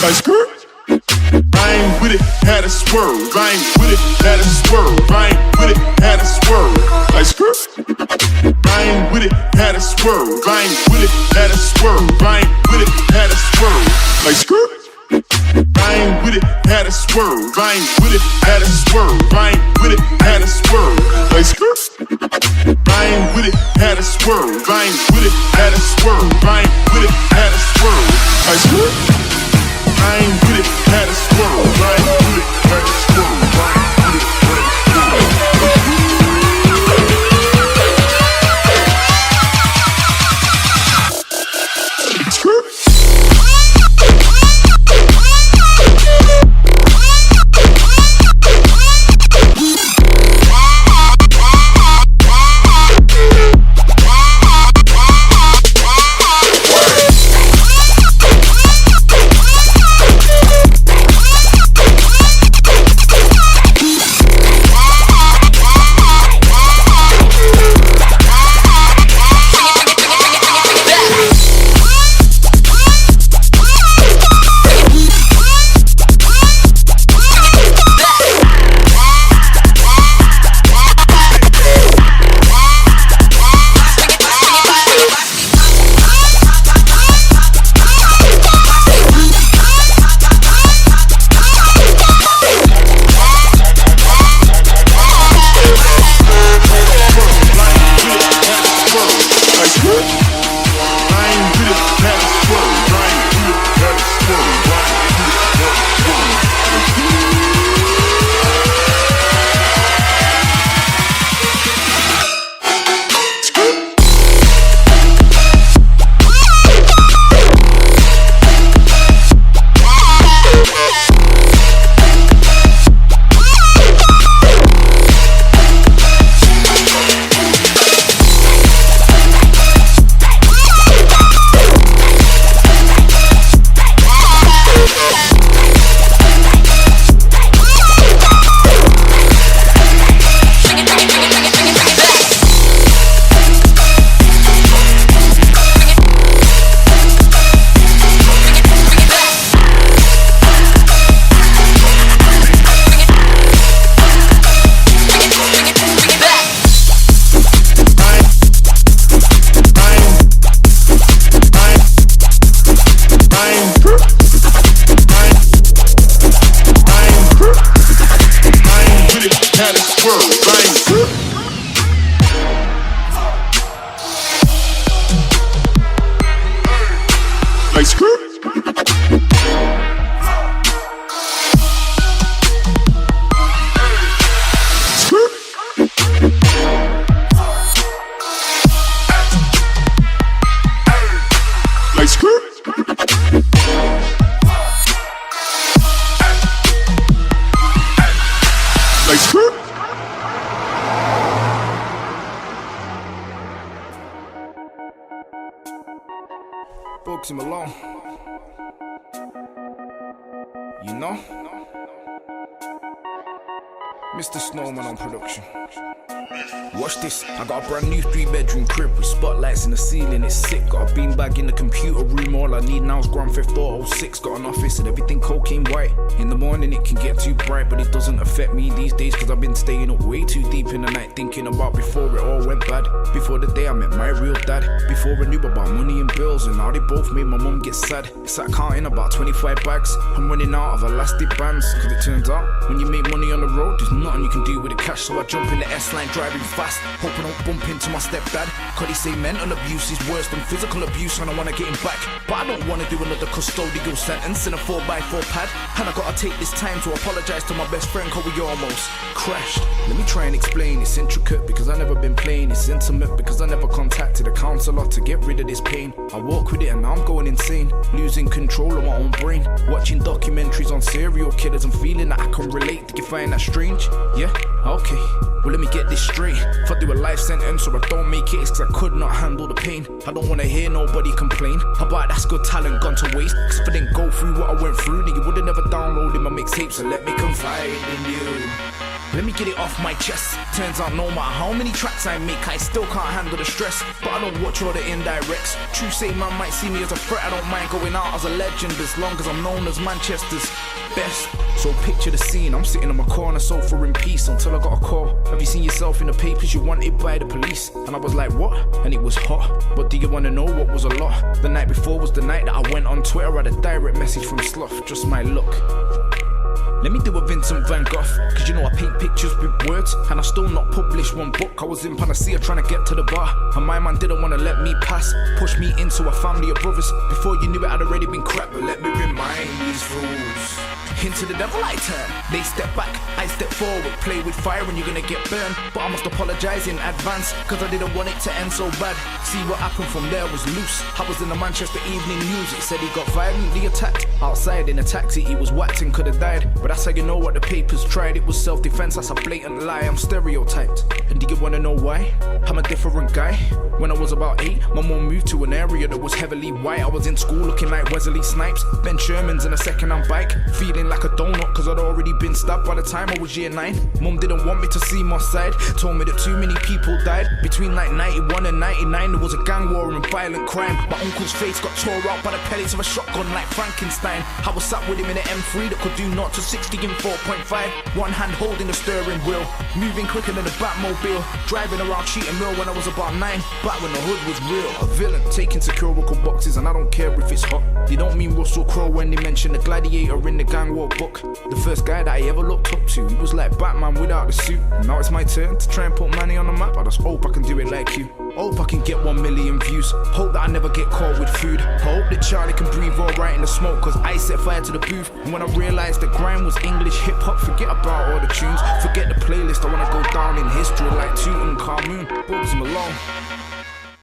like skirt. I ain't with it, had a swerve. I ain't with it, had a swerve. I ain't with it, had a swerve. Like skirt. I ain't with it, had a swerve. I ain't with it, had a swerve. I ain't with it, had a swerve. Like skirt. I ain't with it, had a swerve. I ain't with it, had a swerve. I ain't with it, had a swerve. Like skirt. I ain't with it, had a swerve. I ain't with it, had a swerve. I ain't with it, had a swerve. Like skirt. I ain't with it, had a swerve. I ain't with it, had a swerve. I ain't with it, had a Bugsy Malone. You know? Mr. Snowman on production. Watch this, I got a brand new 3-bedroom crib with spotlights in the ceiling, it's sick. Got a beanbag in the computer room, all I need now is Grand Theft Auto 6. Got an office and everything cocaine white. In the morning it can get too bright, but it doesn't affect me these days, cause I've been staying up way too deep in the night, thinking about before it all went bad. Before the day I met my real dad, before I knew about money and bills, and now they both made my mum get sad. Sat counting about 25 bags, I'm running out of elastic bands, cause it turns out when you make money on the road, there's nothing you can do with the cash. So I jump in the S-line driving fast, hoping I don't bump into my stepdad, cause he say mental abuse is worse than physical abuse, and I wanna get him back, but I don't wanna do another custodial sentence in a 4x4 pad. And I gotta take this time to apologize to my best friend, cause we almost crashed. Let me try and explain, it's intricate because I never been playing, it's intimate because I never contacted a counselor to get rid of this pain. I walk with it and now I'm going insane, losing control of my own brain, watching documentaries on serial killers and feeling that I can relate. Do you find that strange? Yeah? Okay, well let me get this straight. If I do a life sentence or I don't make it, it's cause I could not handle the pain. I don't wanna hear nobody complain about that's good talent gone to waste. Cause if I didn't go through what I went through, then you would've never downloaded my mixtape. So let me confide in you. Let me get it off my chest. Turns out no matter how many tracks I make, I still can't handle the stress. But I don't watch all the indirects. True say man might see me as a threat, I don't mind going out as a legend as long as I'm known as Manchester's best. So picture the scene, I'm sitting on my corner sofa in peace until I got a call. Have you seen yourself in the papers, you wanted by the police? And I was like, what? And it was hot. But do you wanna know what was a lot? The night before was the night that I went on Twitter, had a direct message from Sloth, just my luck. Let me do a Vincent van Gogh, cause you know I paint pictures with words. And I still not published one book. I was in Panacea trying to get to the bar, and my man didn't want to let me pass. Pushed me into a family of brothers. Before you knew it, I'd already been crap. But let me remind these fools, into the devil I turn. They step back, I step forward. Play with fire and you're gonna get burned. But I must apologize in advance, cause I didn't want it to end so bad. See what happened from there was loose. I was in the Manchester Evening News. It said he got violently attacked outside in a taxi. He was whacked and could have died. But that's how you know what the papers tried. It was self-defense, that's a blatant lie. I'm stereotyped. And do you wanna know why? I'm a different guy. When I was about 8, my mum moved to an area that was heavily white. I was in school looking like Wesley Snipes, Ben Sherman's in a second-hand bike, feeling like a donut cause I'd already been stabbed by the time I was year 9. Mum didn't want me to see my side, told me that too many people died. Between like 91 and 99 there was a gang war and violent crime. My uncle's face got tore out by the pellets of a shotgun like Frankenstein. I was sat with him in an M3 that could do 0 to 60 in 4.5. One hand holding the steering wheel, moving quicker than a Batmobile. Driving around Cheetham Mill when I was about 9, back when the hood was real. A villain taking securical boxes and I don't care if it's hot. They don't mean Russell Crowe when they mention the gladiator in the gang war book. The first guy that I ever looked up to, he was like Batman without the suit. Now it's my turn to try and put money on the map. I just hope I can do it like you. Hope I can get 1 million views. Hope that I never get caught with food. Hope that Charlie can breathe alright in the smoke, cause I set fire to the booth. And when I realised that grime was English hip hop, forget about all the tunes, forget the playlist. I wanna go down in history like Tutankhamun. Bugs Malone.